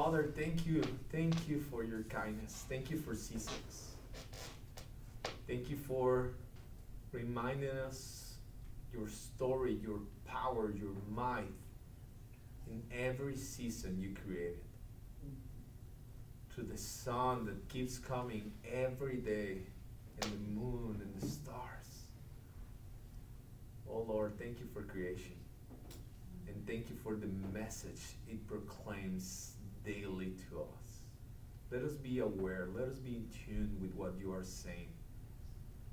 Father, thank you. Thank you for your kindness. Thank you for seasons. Thank you for reminding us your story, your power, your might in every season you created. To the sun that keeps coming every day, and the moon and the stars. Oh Lord, thank you for creation. And thank you for the message it proclaims daily to us. Let us be aware. Let us be in tune with what you are saying.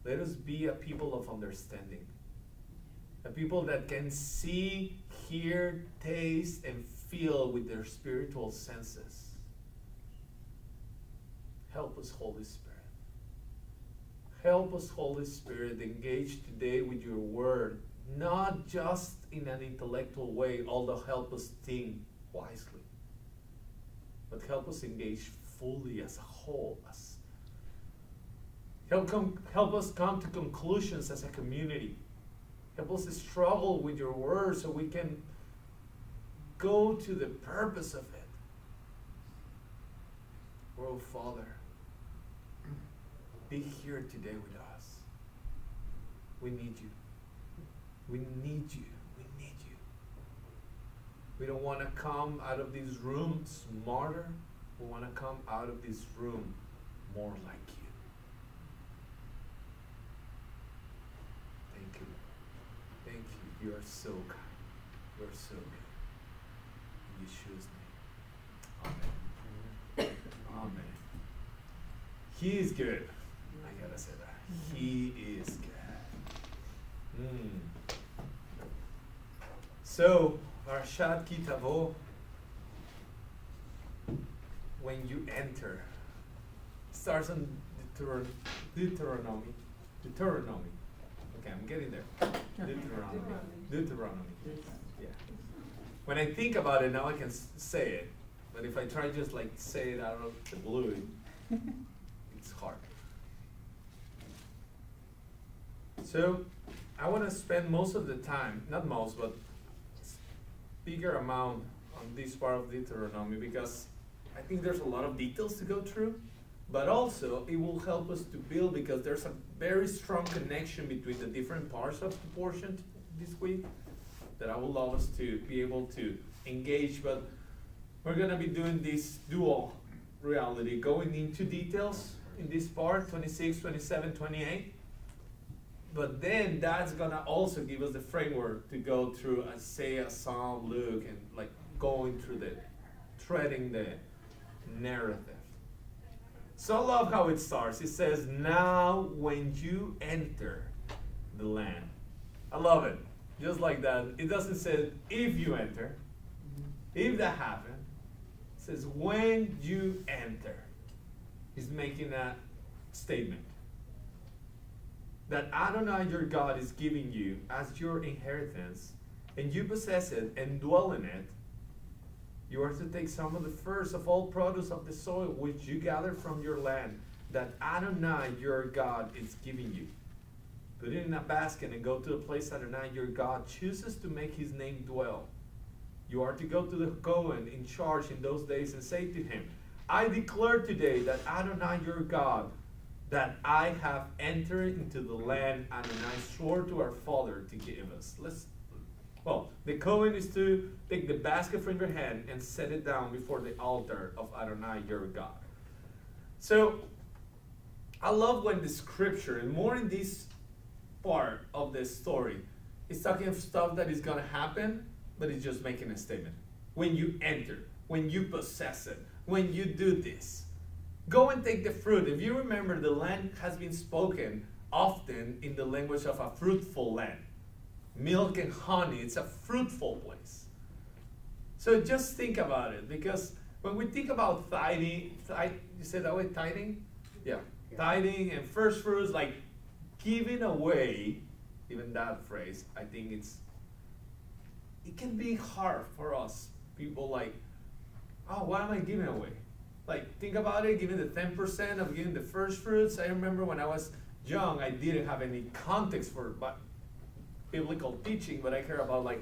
Let us be a people of understanding. A people that can see, hear, taste, and feel with their spiritual senses. Help us, Holy Spirit. Help us, Holy Spirit, engage today with your word, not just in an intellectual way, although help us think wisely, but help us engage fully as a whole. Help us come to conclusions as a community. Help us struggle with your word so we can go to the purpose of it. Oh, Father, be here today with us. We need you. We need you. We need you. We don't want to come out of this room smarter. We want to come out of this room more like you. Thank you. Thank you. You are so kind. You are so good. In Yeshua's name. Amen. Amen. He is good. I gotta say that. He is good. So, Parashat Ki Tavo, when you enter, starts on Deuteronomy. Okay, I'm getting there. Deuteronomy. Yeah. When I think about it now, I can say it. But if I try just like say it out of the blue, it's hard. So, I want to spend most of the time, not most, but bigger amount on this part of Deuteronomy because I think there's a lot of details to go through, but also it will help us to build because there's a very strong connection between the different parts of the portion this week that I would love us to be able to engage, but we're going to be doing this dual reality, going into details in this part, 26, 27, 28. But then that's gonna also give us the framework to go through Isaiah, Psalm, Luke, and like going through threading the narrative. So I love how it starts. It says, now when you enter the land. I love it. Just like that. It doesn't say if you enter, if that happens. It says when you enter. He's making a statement that Adonai your God is giving you as your inheritance, and you possess it and dwell in it. You are to take some of the first of all produce of the soil which you gather from your land, that Adonai your God is giving you. Put it in a basket and go to the place Adonai your God chooses to make his name dwell. You are to go to the Cohen in charge in those days and say to him, I declare today that Adonai your God, that I have entered into the land Adonai swore to our father to give us. The Cohen is to take the basket from your hand and set it down before the altar of Adonai your God. So, I love when the scripture, and more in this part of the story, is talking of stuff that is going to happen, but it's just making a statement. When you enter, when you possess it, when you do this. Go and take the fruit. If you remember, the land has been spoken often in the language of a fruitful land. Milk and honey, it's a fruitful place. So just think about it, because when we think about tithing, you say that way, tithing? Yeah. Tithing and first fruits, like giving away, even that phrase, I think it can be hard for us. People like, oh, what am I giving away? Like, think about it, giving the 10% of giving the first fruits. I remember when I was young, I didn't have any context for biblical teaching, but I care about like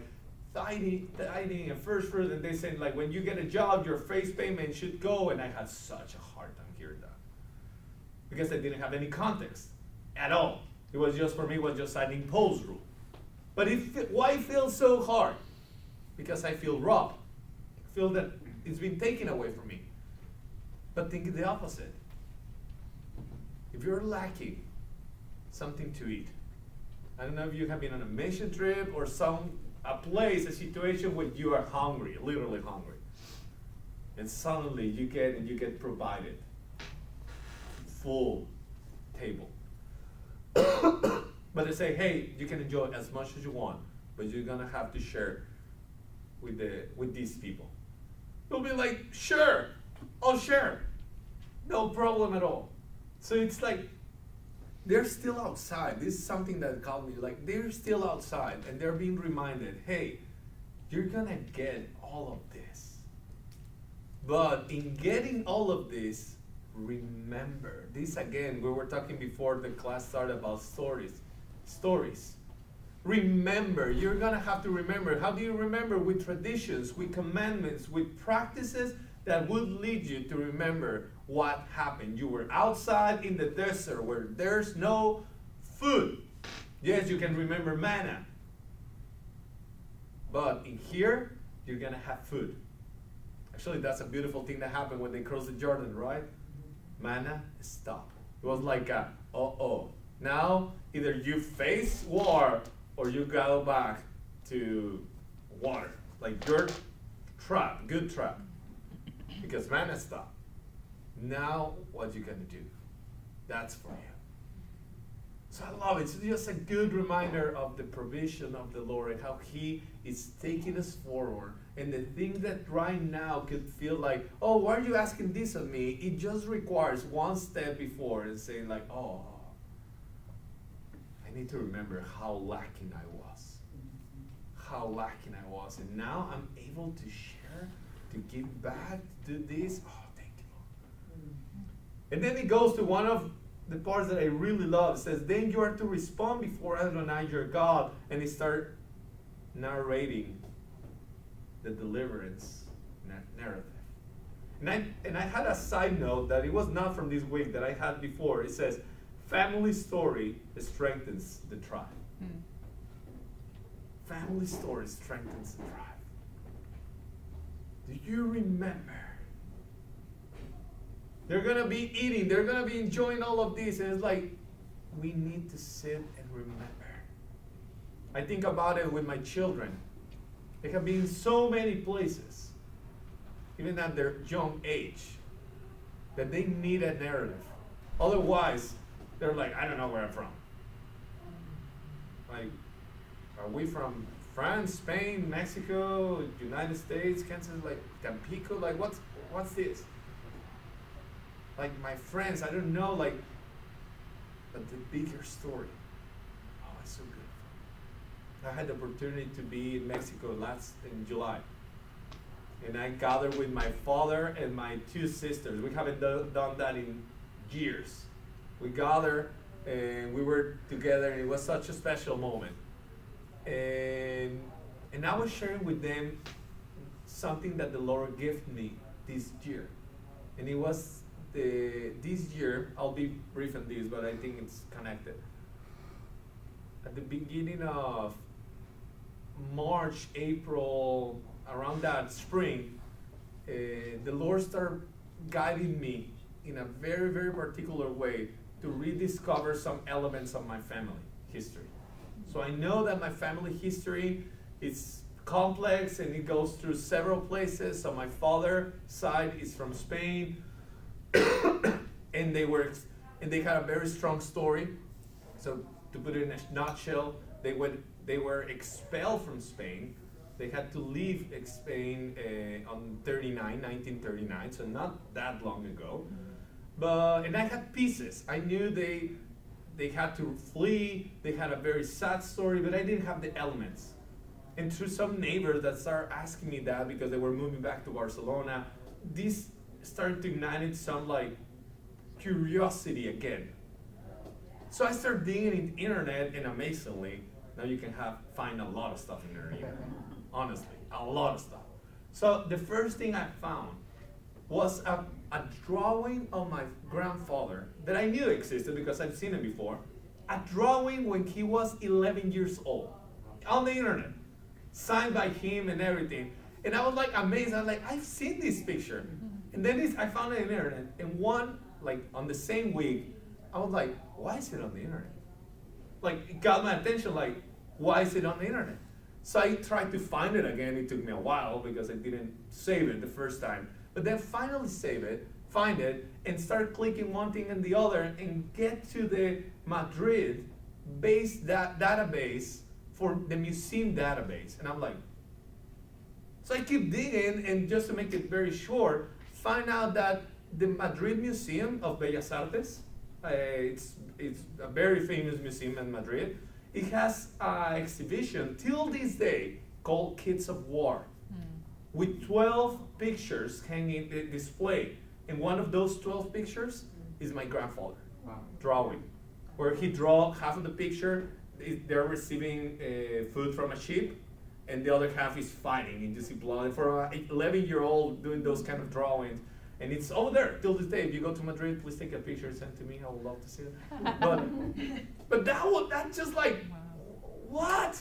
tithing and first fruit, and they said like when you get a job, your face payment should go, and I had such a hard time hearing that because I didn't have any context at all. It was just for me, it was just an impulse rule. But why feel so hard? Because I feel robbed. I feel that it's been taken away from me. But think the opposite. If you're lacking something to eat, I don't know if you have been on a mission trip or a place, a situation where you are hungry, literally hungry. And suddenly you get provided full table. But they say, hey, you can enjoy as much as you want, but you're gonna have to share with these people. You'll be like, sure, I'll share. No problem at all. So it's like, they're still outside. This is something that caught me, like they're still outside and they're being reminded, hey, you're gonna get all of this. But in getting all of this, remember, this again, we were talking before the class started about stories. Remember, you're gonna have to remember. How do you remember? With traditions, with commandments, with practices that would lead you to remember what happened. You were outside in the desert where there's no food. Yes, you can remember manna. But in here, you're gonna have food. Actually, that's a beautiful thing that happened when they crossed the Jordan, right? Manna stopped. It was like now either you face war or you go back to water. Like your trap, good trap. Because manna stopped. Now what you gonna do? That's for you. So I love it. It's just a good reminder of the provision of the Lord and how He is taking us forward. And the thing that right now could feel like, oh, why are you asking this of me? It just requires one step before and saying like, oh, I need to remember how lacking I was. How lacking I was. And now I'm able to share, to give back, to do this. Oh, thank you, Lord. And then it goes to one of the parts that I really love. It says, then you are to respond before Adonai your God. And he start narrating the deliverance narrative. And I had a side note that it was not from this week that I had before. It says, family story strengthens the tribe. Family story strengthens the tribe. Do you remember? They're going to be eating. They're going to be enjoying all of this. And it's like, we need to sit and remember. I think about it with my children. They have been in so many places, even at their young age, that they need a narrative. Otherwise, they're like, I don't know where I'm from. Like, are we from France, Spain, Mexico, United States, Kansas, like Tampico? Like, what's this? Like, my friends, I don't know, like, but the bigger story. Oh, it's so good. I had the opportunity to be in Mexico in July. And I gathered with my father and my two sisters. We haven't done that in years. We gathered and we were together, and it was such a special moment. And I was sharing with them something that the Lord gave me this year. And it was this year, I'll be brief on this, but I think it's connected. At the beginning of March, April, around that spring, the Lord started guiding me in a very, very particular way to rediscover some elements of my family history. So I know that my family history is complex and it goes through several places. So my father's side is from Spain, and they had a very strong story. So to put it in a nutshell, they were expelled from Spain. They had to leave Spain on 1939, so not that long ago. And I had pieces. I knew they had to flee. They had a very sad story, but I didn't have the elements. And through some neighbors that started asking me that because they were moving back to Barcelona, this started to ignite some like curiosity again. So I started digging in the internet, and amazingly, now you can find a lot of stuff in the internet. honestly, a lot of stuff. So the first thing I found was a drawing of my grandfather that I knew existed because I've seen it before. A drawing when he was 11 years old on the internet, signed by him and everything. And I was like amazed. I was like, I've seen this picture. And then I found it on the internet. And like on the same week, I was like, why is it on the internet? Like, it got my attention, like, why is it on the internet? So I tried to find it again. It took me a while because I didn't save it the first time. But then finally find it, and start clicking one thing and the other and get to the Madrid database for the museum database. And I'm like, so I keep digging, and just to make it very short, find out that the Madrid Museum of Bellas Artes, it's a very famous museum in Madrid. It has an exhibition till this day called Kids of War, with 12 pictures hanging displayed. And one of those 12 pictures is my grandfather drawing, where he draw half of the picture, they're receiving food from a ship, and the other half is fighting, and you see blood. For an 11-year-old doing those kind of drawings, and it's over there till this day. If you go to Madrid, please take a picture and send to me. I would love to see it. But that's just like, what?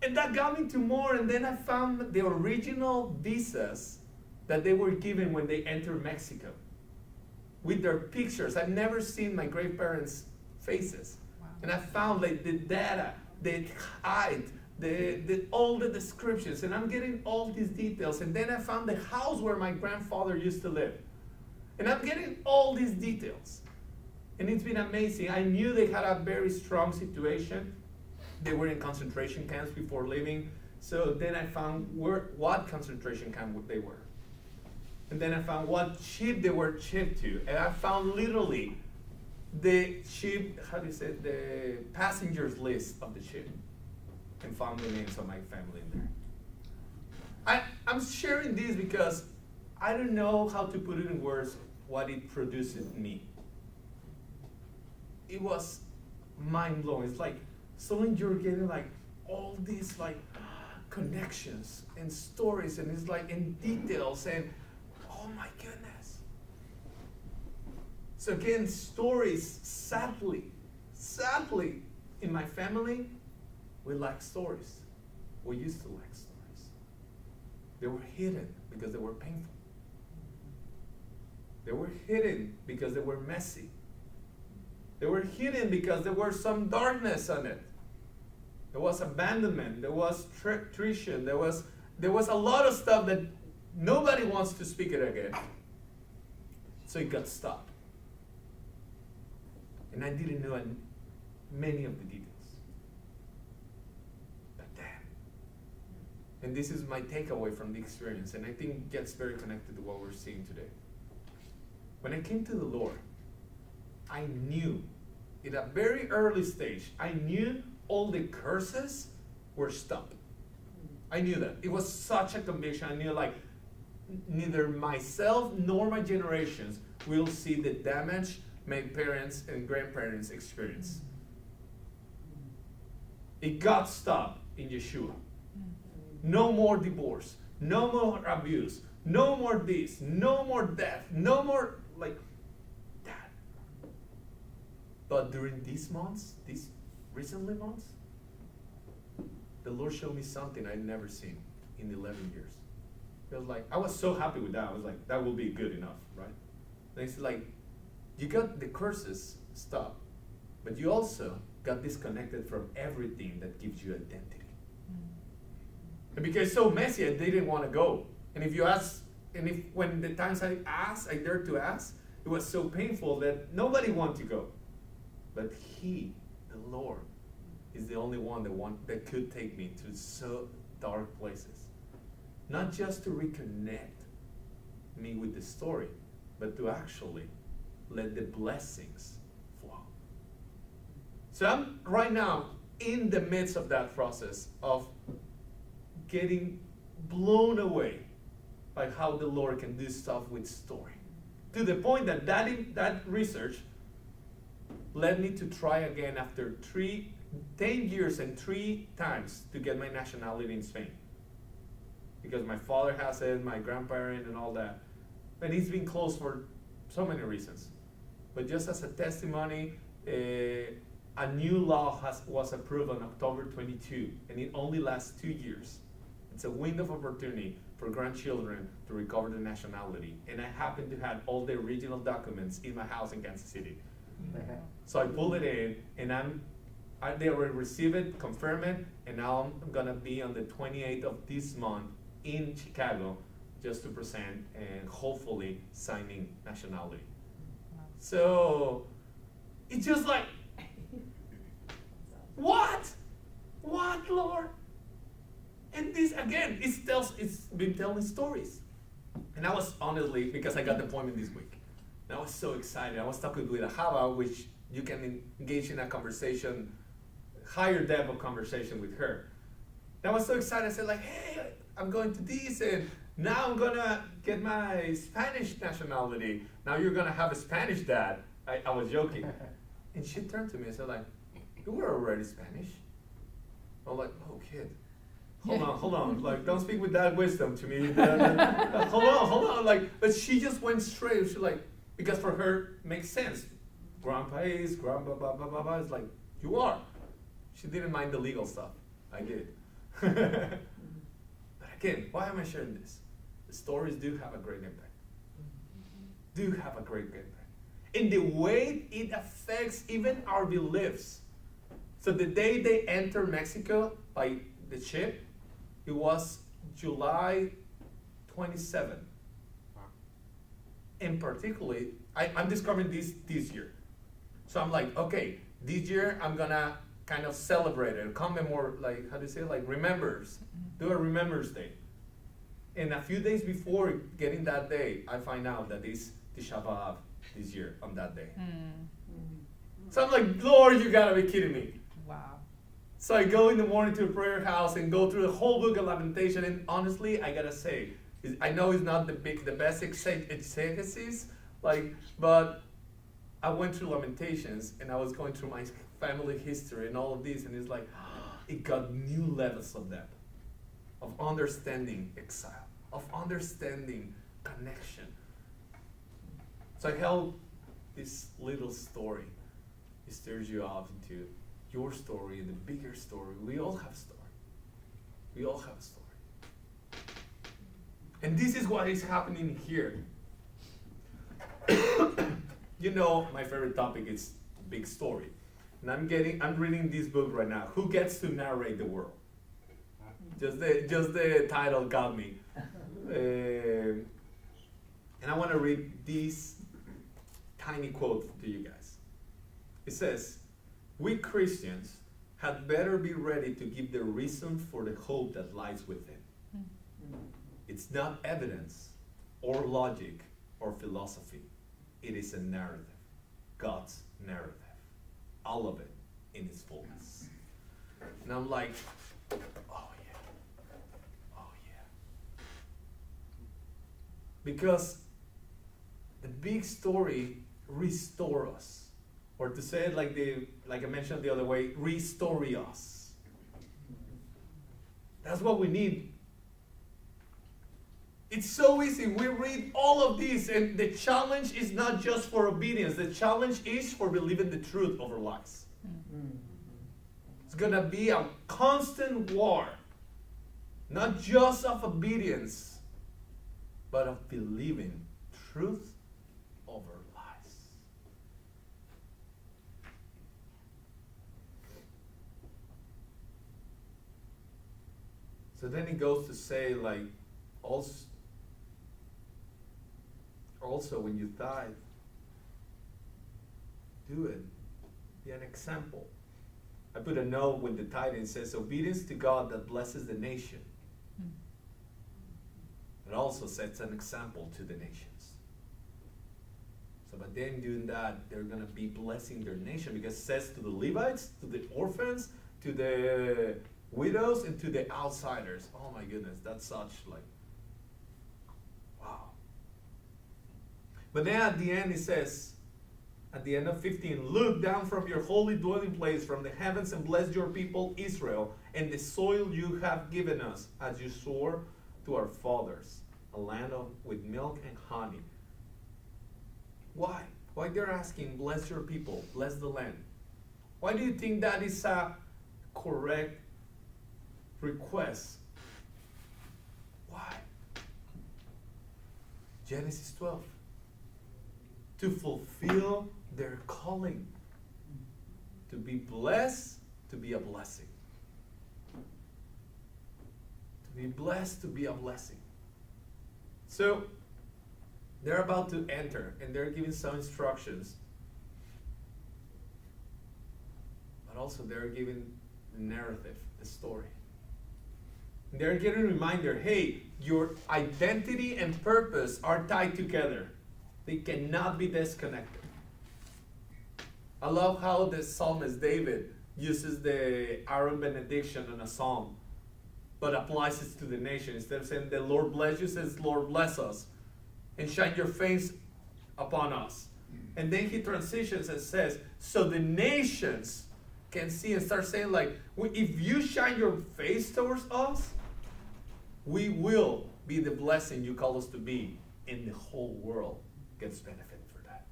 And that got me to more. And then I found the original visas that they were given when they entered Mexico, with their pictures. I've never seen my great parents' faces. Wow. And I found like the data, the height, all the descriptions, and I'm getting all these details. And then I found the house where my grandfather used to live, and I'm getting all these details. And it's been amazing. I knew they had a very strong situation. They were in concentration camps before leaving. So then I found what concentration camp they were. And then I found what ship they were shipped to. And I found literally the ship, the passengers list of the ship. And found the names of my family in there. I'm sharing this because I don't know how to put it in words what it produced in me. It was mind-blowing. It's like suddenly you're getting like all these like connections and stories, and it's like in details, and oh my goodness. So again, stories, sadly, in my family, we lack stories. We used to lack stories. They were hidden because they were painful. They were hidden because they were messy. They were hidden because there was some darkness on it. There was abandonment. There was treason. There was a lot of stuff that nobody wants to speak it again. So it got stopped. And I didn't know many of the details. And this is my takeaway from the experience, and I think it gets very connected to what we're seeing today. When I came to the Lord, I knew, in a very early stage, I knew all the curses were stopped. I knew that. It was such a conviction. I knew like, neither myself nor my generations will see the damage my parents and grandparents experienced. It got stopped in Yeshua. No more divorce, no more abuse, no more this, no more death, no more like that. But during these months, these recently months, the Lord showed me something I'd never seen in 11 years. It was like, I was so happy with that. I was like, that will be good enough, right? And it's like, you got the curses stopped, but you also got disconnected from everything that gives you identity. And because it's so messy, I didn't want to go. And if you ask, when the times I dared to ask, it was so painful that nobody wanted to go. But He, the Lord, is the only one that could take me to so dark places. Not just to reconnect me with the story, but to actually let the blessings flow. So I'm right now in the midst of that process of getting blown away by how the Lord can do stuff with story. To the point that research led me to try again after 3 10 years and 3 times to get my nationality in Spain. Because my father has it, my grandparent and all that. And it's been closed for so many reasons. But just as a testimony, a new law was approved on October 22, and it only lasts 2 years. It's a window of opportunity for grandchildren to recover their nationality. And I happen to have all the original documents in my house in Kansas City. So I pulled it in, and they already received it, confirm it, and now I'm gonna be on the 28th of this month in Chicago just to present and hopefully signing nationality. So it's just like, what? What, Lord? And this again, it's been telling stories. And I was honestly, because I got the appointment this week, and I was so excited. I was talking with Ahava, which you can engage in a conversation, higher depth of conversation with her. And I was so excited. I said like, hey, I'm going to this, and now I'm gonna get my Spanish nationality. Now you're gonna have a Spanish dad. I was joking. And she turned to me and said like, you were already Spanish. I'm like, oh kid, hold on, like don't speak with that wisdom to me. hold on, like, but she just went straight. She like, because for her makes sense. Grandpa is, grandpa, blah, blah, blah, blah. It's like, you are. She didn't mind the legal stuff. I did. But again, why am I sharing this? The stories do have a great impact. Do have a great impact. In the way it affects even our beliefs. So the day they enter Mexico by the ship, it was July 27. And particularly, I'm discovering this year. So I'm like, okay, this year I'm gonna kind of celebrate it, commemorate, like, how do you say it? Like remembers, do a remembers day. And a few days before getting that day, I find out that it's Tisha B'Av this year on that day. So I'm like, Lord, you gotta be kidding me. Wow. So I go in the morning to a prayer house and go through the whole book of Lamentation, and honestly, I gotta say, I know it's not the best exegesis, like, but I went through Lamentations and I was going through my family history and all of this, and it's like, it got new levels of depth, of understanding exile, of understanding connection. So I held this little story. It stirs you off into your story and the bigger story. We all have a story. We all have a story. And this is what is happening here. You know, my favorite topic is big story. And I'm reading this book right now. Who gets to narrate the world? Just the title got me. And I want to read this tiny quote to you guys. It says, we Christians had better be ready to give the reason for the hope that lies within. It's not evidence or logic or philosophy. It is a narrative, God's narrative, all of it in its fullness. And I'm like, oh yeah. Because the big story restore us. Or to say it like I mentioned the other way, restore us. That's what we need. It's so easy. We read all of this, and the challenge is not just for obedience. The challenge is for believing the truth over lies. It's going to be a constant war, not just of obedience, but of believing truth over lies. So then he goes to say, like, also when you tithe, do it. Be an example. I put a note with the tithing. It says, obedience to God that blesses the nation. It also sets an example to the nations. So by them doing that, they're going to be blessing their nation, because it says to the Levites, to the orphans, to the widows, and to the outsiders. Oh my goodness, that's such like, wow. But then at the end it says, at the end of 15, look down from your holy dwelling place from the heavens and bless your people Israel and the soil you have given us as you swore to our fathers, a land with milk and honey. Why? Why they're asking, bless your people, bless the land? Why do you think that is a correct request? Why? Genesis 12. To fulfill their calling. To be blessed, to be a blessing. To be blessed, to be a blessing. So, they're about to enter, and they're giving some instructions. But also they're giving the narrative, the story. They're getting a reminder, hey, your identity and purpose are tied together. They cannot be disconnected. I love how the psalmist David uses the Aaron benediction in a psalm, but applies it to the nation. Instead of saying, the Lord bless you, says, Lord bless us, and shine your face upon us. And then he transitions and says, so the nations can see and start saying, like, if you shine your face towards us, we will be the blessing you call us to be, and the whole world gets benefit for that.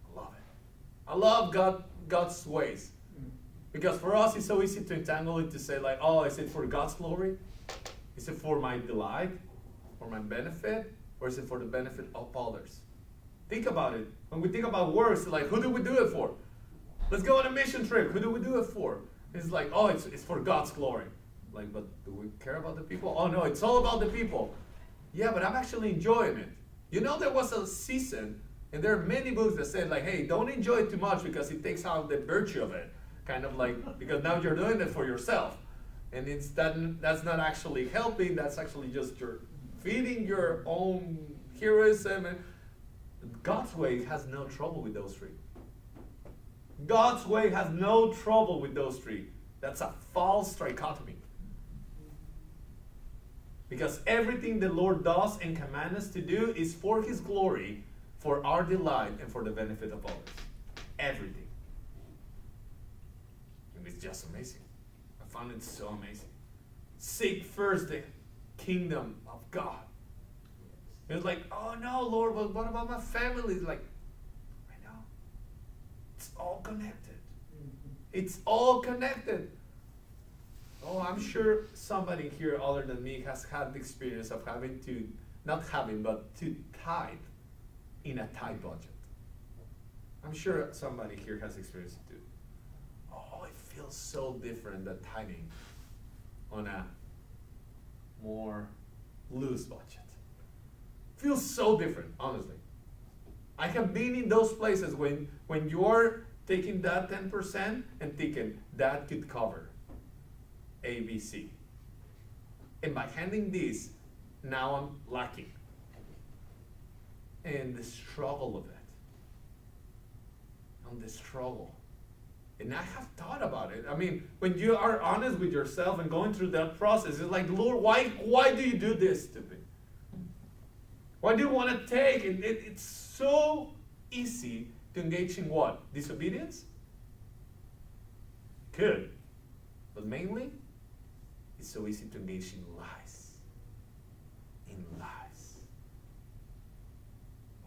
I love it. I love God's ways. Because for us, it's so easy to entangle it to say, like, oh, is it for God's glory? Is it for my delight? For my benefit? Or is it for the benefit of others? Think about it. When we think about works, like, who do we do it for? Let's go on a mission trip. Who do we do it for? It's like, oh, it's for God's glory. Like, but do we care about the people? Oh, no, it's all about the people. Yeah, but I'm actually enjoying it. You know, there was a season, and there are many books that said, like, hey, don't enjoy it too much because it takes out the virtue of it. Kind of like, because now you're doing it for yourself. And that's not actually helping. That's actually just you're feeding your own heroism. And God's way has no trouble with those three. God's way has no trouble with those three. That's a false trichotomy. Because everything the Lord does and commands us to do is for His glory, for our delight, and for the benefit of others. Everything. And it's just amazing. I found it so amazing. Seek first the kingdom of God. It's like, oh no, Lord, but what about my family? It's like, I know. It's all connected. It's all connected. Oh, I'm sure somebody here other than me has had the experience of having to, not having, but to tithe in a tight budget. I'm sure somebody here has experienced it too. Oh, it feels so different than tithing on a more loose budget. Feels so different, honestly. I have been in those places when you're taking that 10% and thinking that could cover A, B, C. And by handing this, now I'm lacking. And the struggle of it. And the struggle. And I have thought about it. I mean, when you are honest with yourself and going through that process, it's like, Lord, why do you do this to me? Why do you want to take? It's so easy to engage in what? Disobedience? Good. But mainly, it's so easy to engage in lies. In lies.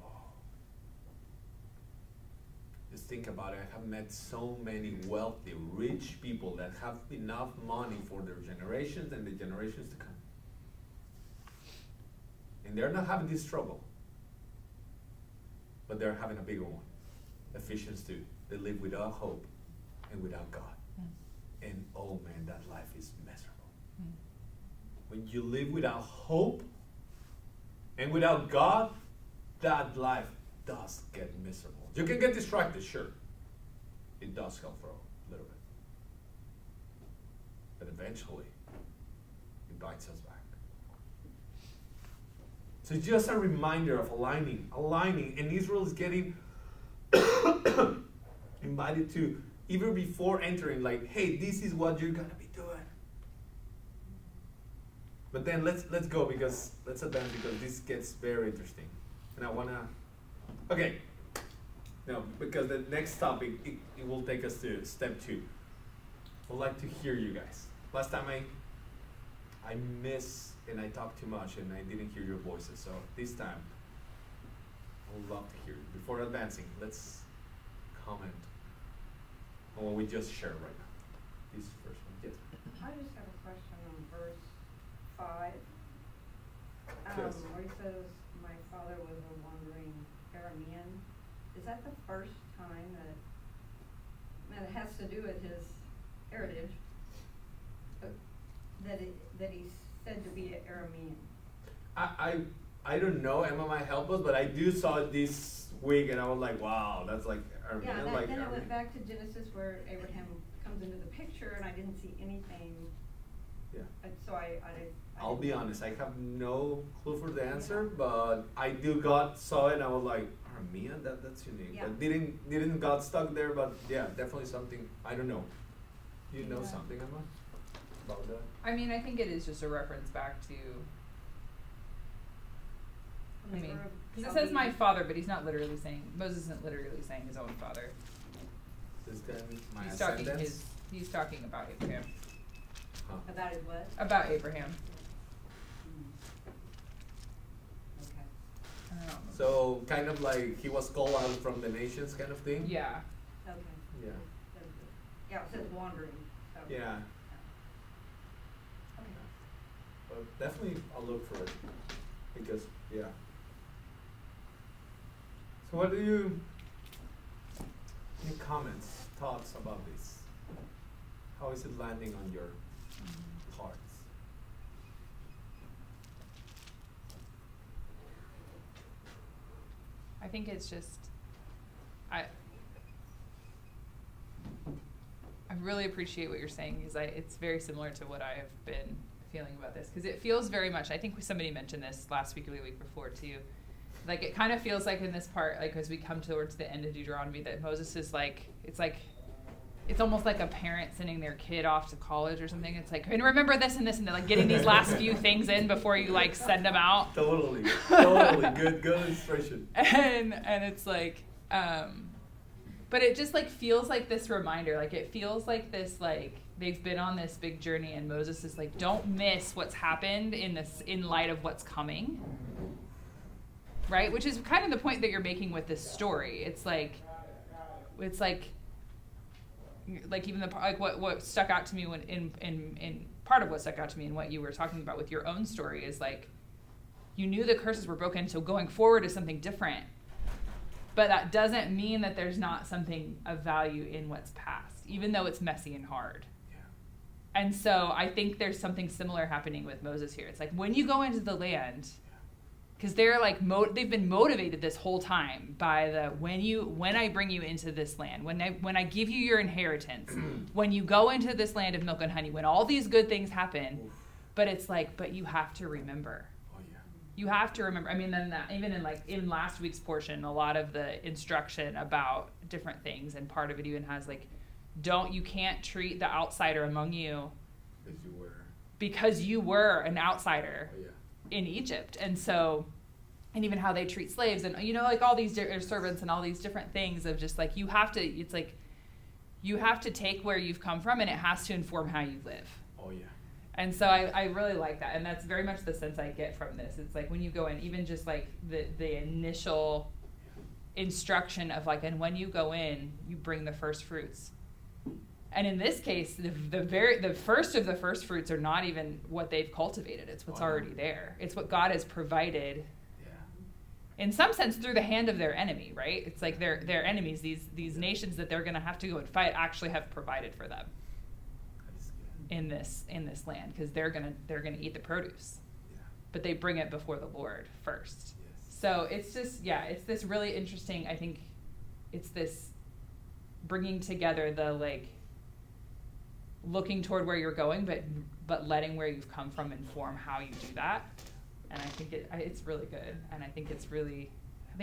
Oh. Just think about it. I have met so many wealthy, rich people that have enough money for their generations and the generations to come. And they're not having this struggle. But they're having a bigger one. Ephesians 2. They live without hope and without God. And oh man, that life is miserable. When you live without hope and without God, that life does get miserable. You can get distracted, sure. It does help for a little bit. But eventually, it bites us back. So it's just a reminder of aligning. And Israel is getting invited to, even before entering, like, hey, this is what you're going to be doing. But then let's advance because this gets very interesting. And I want to, okay, No, because the next topic, it will take us to step 2. I'd like to hear you guys. Last time I missed and I talked too much and I didn't hear your voices. So this time, I would love to hear you. Before advancing, let's comment on what we just shared right now. This first one, yes. I just have a question on verse 5. Yes. Where he says, my father was a wandering Aramean. Is that the first time that it has to do with his heritage, that he's said to be an Aramean? I don't know, Emma might help us, but I do saw it this week and I was like, wow, that's like Aramean. Yeah, like then it Aramean. went back to Genesis where Abraham comes into the picture and I didn't see anything. Yeah. And so I'll be honest, I have no clue for the answer, but I saw it and I was like, Aramean, that's unique. Yeah. But didn't got stuck there, but yeah, definitely something, I don't know. You know something, Emma, about that? I mean, I think it is just a reference back to, I mean, because it says my father, but he's not literally saying, Moses isn't literally saying his own father. Is then my He's ascendants? he's talking about Abraham. Huh. About his what? About Abraham. Okay. I don't know. So kind of like he was called out from the nations kind of thing? Yeah. Okay. Yeah. Yeah, it says wandering. So. Yeah. Okay. But definitely I'll look for it. Because, yeah. So what do you, any comments, thoughts about this? How is it landing on your hearts? I think it's just, I really appreciate what you're saying because it's very similar to what I have been feeling about this because it feels very much, I think somebody mentioned this last week or the week before too, like it kind of feels like in this part, like as we come towards the end of Deuteronomy, that Moses is like, it's almost like a parent sending their kid off to college or something. It's like, and remember this and this and that, like getting these last few things in before you like send them out. Totally, good illustration. And it's like, but it just like feels like this reminder, like it feels like this, like they've been on this big journey and Moses is like, don't miss what's happened in light of what's coming. Right? Which is kind of the point that you're making with this story. It's like even the like what stuck out to me when in part of what stuck out to me in what you were talking about with your own story is like you knew the curses were broken, so going forward is something different. But that doesn't mean that there's not something of value in what's past, even though it's messy and hard. Yeah. And so I think there's something similar happening with Moses here. It's like when you go into the land, because they're like they've been motivated this whole time by the when I bring you into this land, when I give you your inheritance, when you go into this land of milk and honey, when all these good things happen. Oof. But it's like, but you have to remember. Oh yeah. You have to remember. I mean, then even in last week's portion, a lot of the instruction about different things, and part of it even has like, you can't treat the outsider among you because you were an outsider. Oh, yeah. In Egypt. And so, and even how they treat slaves and, like all these servants and all these different things of just like, you have to take where you've come from and it has to inform how you live. Oh yeah. And so I really like that. And that's very much the sense I get from this. It's like when you go in, even just like the initial instruction of like, and when you go in, you bring the first fruits. And in this case, the first of the first fruits are not even what they've cultivated. It's what's already there. It's what God has provided. Yeah. In some sense, through the hand of their enemy, right? It's like their enemies, these nations that they're going to have to go and fight, actually have provided for them in this land because they're gonna eat the produce. Yeah. But they bring it before the Lord first. Yes. So it's just it's this really interesting. I think it's this bringing together the like. Looking toward where you're going, but letting where you've come from inform how you do that. And I think it's really good. And I think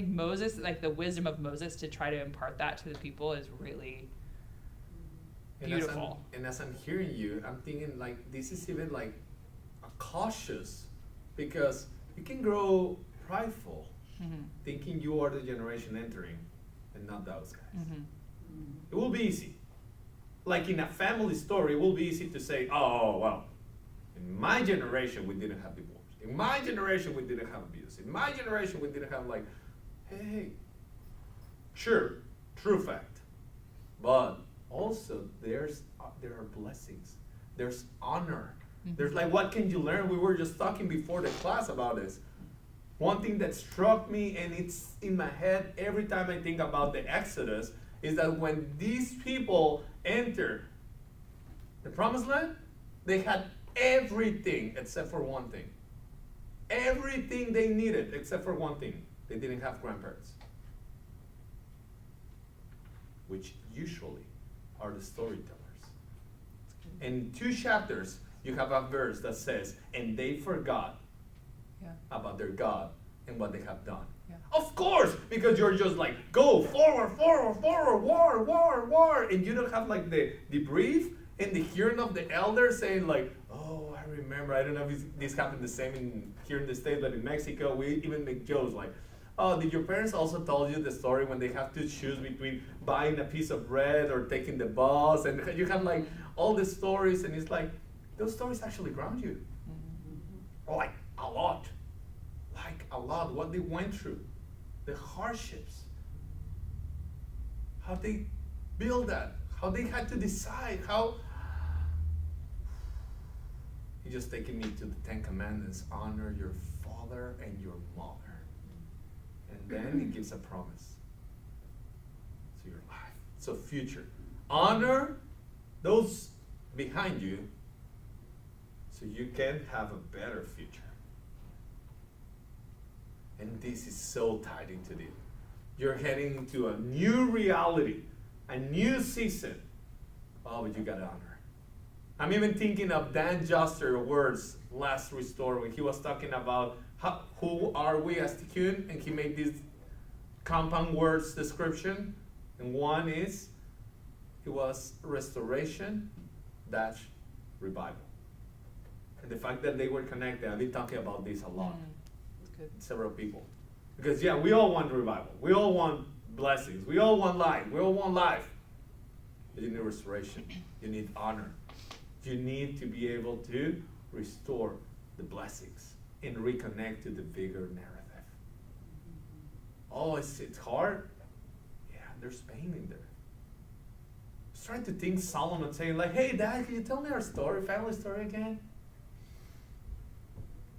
Moses, like the wisdom of Moses to try to impart that to the people is really beautiful. And as I'm hearing you, I'm thinking like this is even like a cautious, because you can grow prideful, thinking you are the generation entering, and not those guys. Mm-hmm. It will be easy. Like in a family story, it will be easy to say, oh, well, in my generation, we didn't have divorce. In my generation, we didn't have abuse. In my generation, we didn't have like, hey, sure, true fact. But also, there are blessings. There's honor. Mm-hmm. There's like, what can you learn? We were just talking before the class about this. One thing that struck me, and it's in my head every time I think about the Exodus, is that when these people enter the Promised Land, they had everything except for one thing. Everything they needed except for one thing. They didn't have grandparents, which usually are the storytellers. In 2 chapters, you have a verse that says, and they forgot about their God and what they have done. Yeah. Of course, because you're just like, go forward, forward, forward, war, war, war, and you don't have like the debrief and the hearing of the elders saying like, oh, I remember, I don't know if this happened the same here in the States, but in Mexico, we even make jokes like, oh, did your parents also tell you the story when they have to choose between buying a piece of bread or taking the bus? And you have like all the stories, and it's like, those stories actually ground you. Mm-hmm. Like a lot. Like a lot. What they went through. The hardships. How they built that. How they had to decide. How. He's just taking me to the 10 Commandments. Honor your father and your mother. And then he gives a promise to your life. So future. Honor those behind you so you can have a better future. And this is so tied into this. You're heading into a new reality, a new season. Oh, but you gotta honor. I'm even thinking of Dan Juster words last Restore when he was talking about who are we as Tikkun, and he made this compound words description. And one is, it was restoration dash revival. And the fact that they were connected, I've been talking about this a lot. Good. Several people. Because yeah, we all want revival. We all want blessings. We all want life. We all want life. But you need restoration. You need honor. You need to be able to restore the blessings and reconnect to the bigger narrative. Oh, it's hard? Yeah, there's pain in there. I was trying to think Solomon saying like, hey Dad, can you tell me our story, family story again?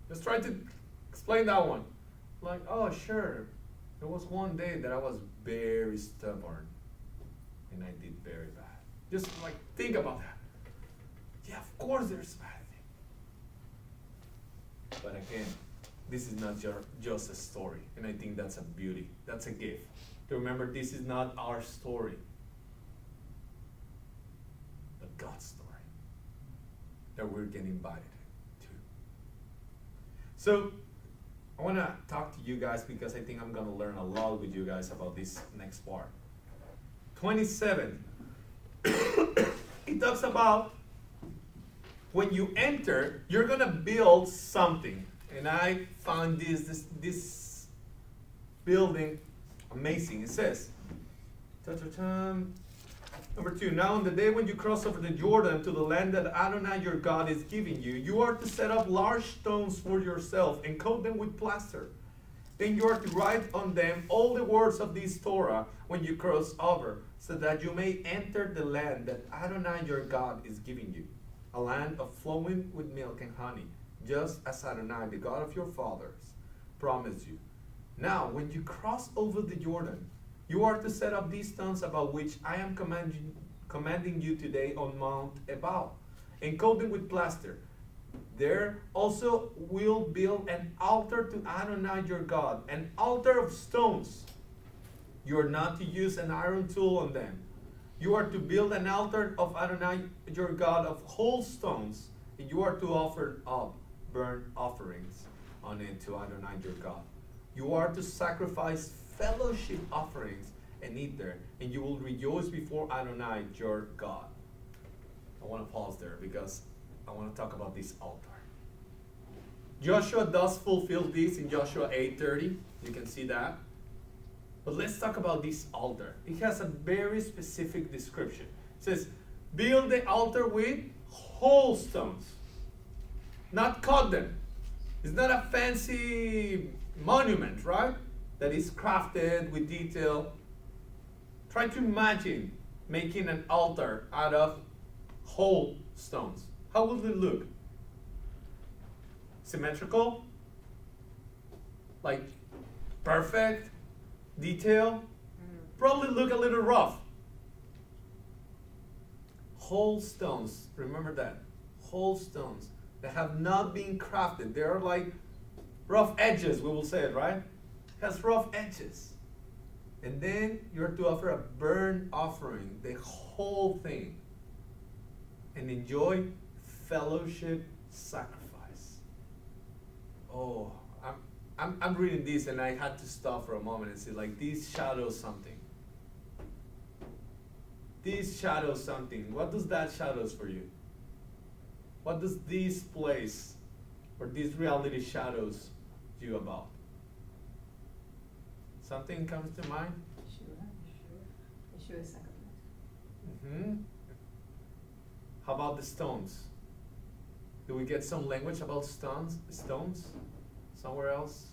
Just try to explain that one. Like, oh sure, there was one day that I was very stubborn and I did very bad. Just like think about that. Yeah, of course there's bad things. But again, this is not just a story, and I think that's a beauty. That's a gift. To remember, this is not our story, but God's story that we're getting invited to. So, I want to talk to you guys because I think I'm going to learn a lot with you guys about this next part. 27. It talks about when you enter, you're going to build something. And I found this building amazing. It says, number 2, now on the day when you cross over the Jordan to the land that Adonai your God is giving you, you are to set up large stones for yourself and coat them with plaster. Then you are to write on them all the words of this Torah when you cross over, so that you may enter the land that Adonai your God is giving you, a land of flowing with milk and honey, just as Adonai, the God of your fathers, promised you. Now, when you cross over the Jordan, you are to set up these stones about which I am commanding you today on Mount Ebal, and coat them with plaster. There also will build an altar to Adonai your God, an altar of stones. You are not to use an iron tool on them. You are to build an altar of Adonai your God of whole stones, and you are to offer up burnt offerings on it to Adonai your God. You are to sacrifice fellowship offerings and eat there, and you will rejoice before Adonai your God. I want to pause there because I want to talk about this altar. Joshua does fulfill this in Joshua 8:30. You can see that. But let's talk about this altar. It has a very specific description. It says, build the altar with whole stones, not cut them. It's not a fancy monument, right? That is crafted with detail. Try to imagine making an altar out of whole stones. How will it look? Symmetrical? Like perfect? Detail? Probably look a little rough. Whole stones, remember that. Whole stones that have not been crafted. They are like rough edges, we will say it, right? It has rough edges. And then you're to offer a burnt offering, the whole thing. And enjoy fellowship sacrifice. Oh, I'm reading this and I had to stop for a moment and say, like, these shadows something. These shadows something. What does that shadows for you? What does this place or this reality shadows you about? Something comes to mind? Yeshua sacrifice. Mm-hmm. How about the stones? Do we get some language about stones? Stones? Somewhere else?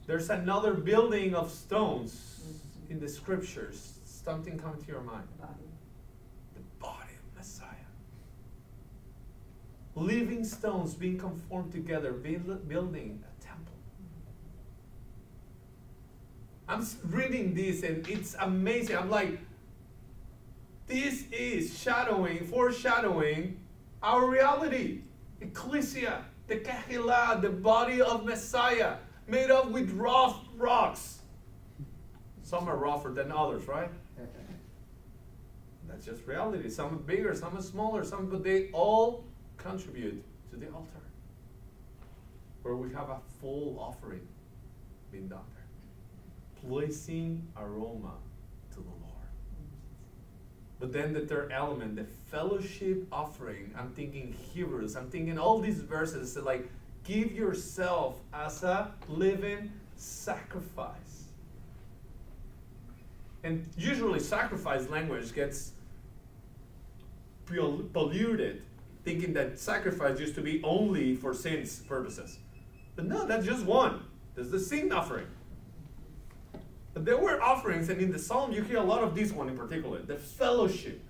There's another building of stones in the scriptures. Something come to your mind? The body of Messiah. Living stones being conformed together, building a temple. I'm reading this and it's amazing. I'm like, this is foreshadowing our reality. Ecclesia, the Kehillah, the body of Messiah, made up with rough rocks. Some are rougher than others, right? That's just reality. Some are bigger, some are smaller, but they all contribute to the altar, where we have a full offering being done there. Pleasing aroma to the Lord. But then the third element, the fellowship offering. I'm thinking Hebrews. I'm thinking all these verses that like, give yourself as a living sacrifice. And usually sacrifice language gets polluted, thinking that sacrifice used to be only for sins purposes. But no, that's just one. There's the sin offering. But there were offerings, and in the Psalm you hear a lot of this one in particular, the fellowship.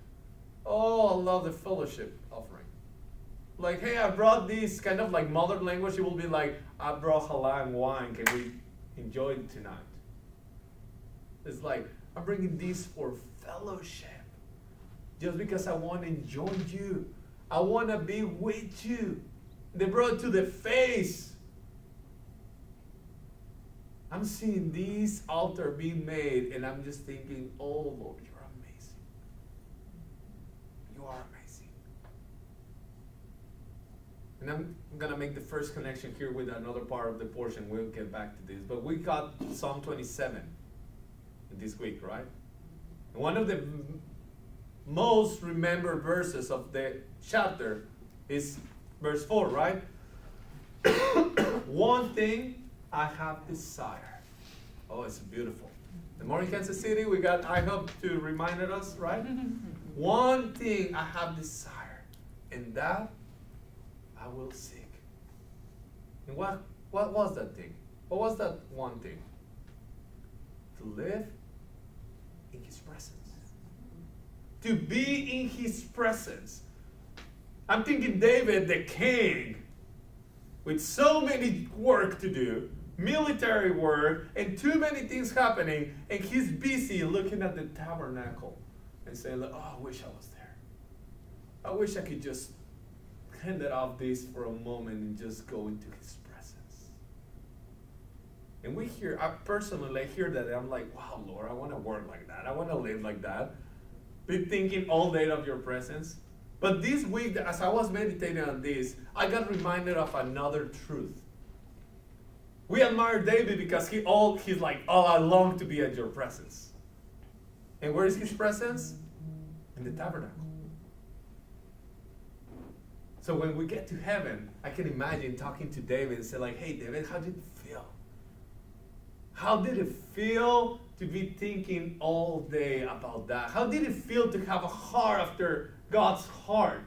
Oh, I love the fellowship offering. Like, hey, I brought this kind of like modern language. It will be like, I brought halal and wine. Can we enjoy it tonight? It's like, I'm bringing this for fellowship. Just because I want to enjoy you. I want to be with you. They brought it to the face. I'm seeing this altar being made, and I'm just thinking, oh Lord, you're amazing. You are amazing. And I'm going to make the first connection here with another part of the portion. We'll get back to this. But we got Psalm 27 this week, right? And one of the most remembered verses of the chapter is verse 4, right? One thing I have desire. Oh, it's beautiful. The morning Kansas City, we got IHOP to remind us, right? One thing I have desire, and that I will seek. And what was that thing? What was that one thing? To live in His presence. To be in His presence. I'm thinking David, the king, with so many work to do, military work, and too many things happening, and he's busy looking at the tabernacle and saying, oh, I wish I was there. I wish I could just hand it off this for a moment and just go into His presence. And I personally hear that, and I'm like, wow, Lord, I want to work like that. I want to live like that. Be thinking all day of your presence. But this week, as I was meditating on this, I got reminded of another truth. We admire David because he's like, oh, I long to be at your presence. And where is His presence? In the tabernacle. So when we get to heaven, I can imagine talking to David and say like, hey, David, how did it feel? How did it feel to be thinking all day about that? How did it feel to have a heart after God's heart?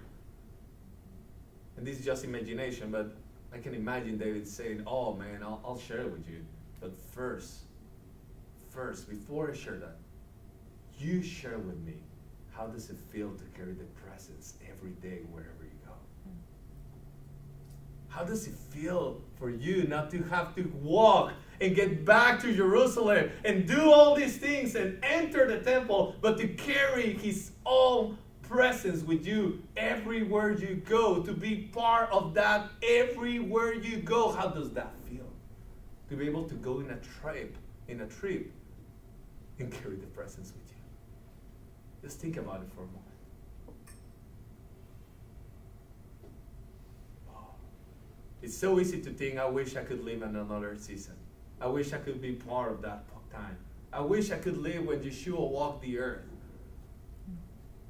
And this is just imagination, but I can imagine David saying, oh man, I'll share it with you. But first, before I share that, you share with me, how does it feel to carry the presence every day wherever you go? How does it feel for you not to have to walk and get back to Jerusalem and do all these things and enter the temple, but to carry his own presence with you everywhere you go, to be part of that everywhere you go? How does that feel? To be able to go in a trip and carry the presence with you. Just think about it for a moment. Oh. It's so easy to think, I wish I could live in another season. I wish I could be part of that time. I wish I could live when Yeshua walked the earth.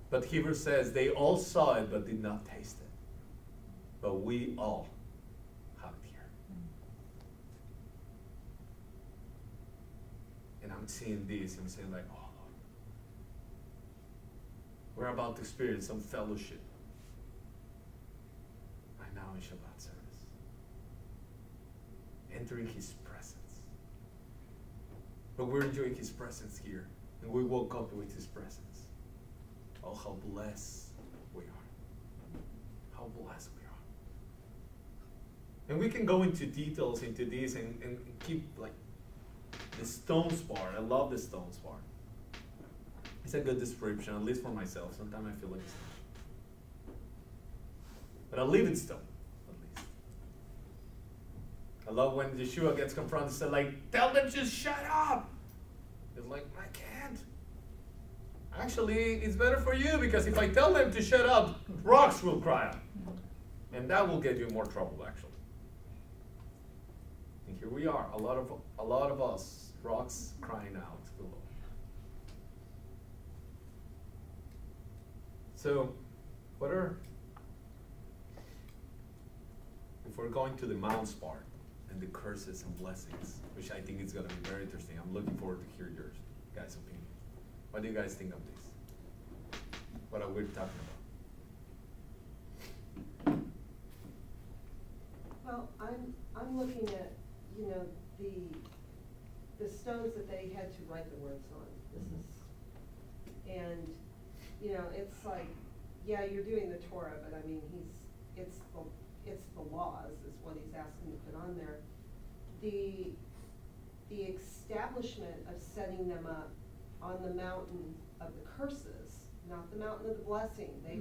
But Hebrews says they all saw it but did not taste it. But we all have it here. And I'm seeing this and I'm saying like, oh Lord, we're about to experience some fellowship right now in Shabbat service. Entering his presence. But we're enjoying his presence here. And we woke up with his presence. Oh, how blessed we are. How blessed we are. And we can go into details into this and keep like the stones part. I love the stones part. It's a good description, at least for myself. Sometimes I feel like a stone. But I live in stone, at least. I love when Yeshua gets confronted and said, like, tell them to shut up. It's like, I can't. Actually, it's better for you because if I tell them to shut up, rocks will cry out. And that will get you in more trouble, actually. And here we are, a lot of us, rocks crying out to the Lord. So, if we're going to the mounts part and the curses and blessings, which I think is going to be very interesting. I'm looking forward to hear your guys' opinion. What do you guys think of this? What are we talking about? Well, I'm looking at, the stones that they had to write the words on. It's like, yeah, you're doing the Torah, but I mean, it's the laws is what he's asking to put on there. The establishment of setting them up on the mountain of the curses, not the mountain of the blessing. They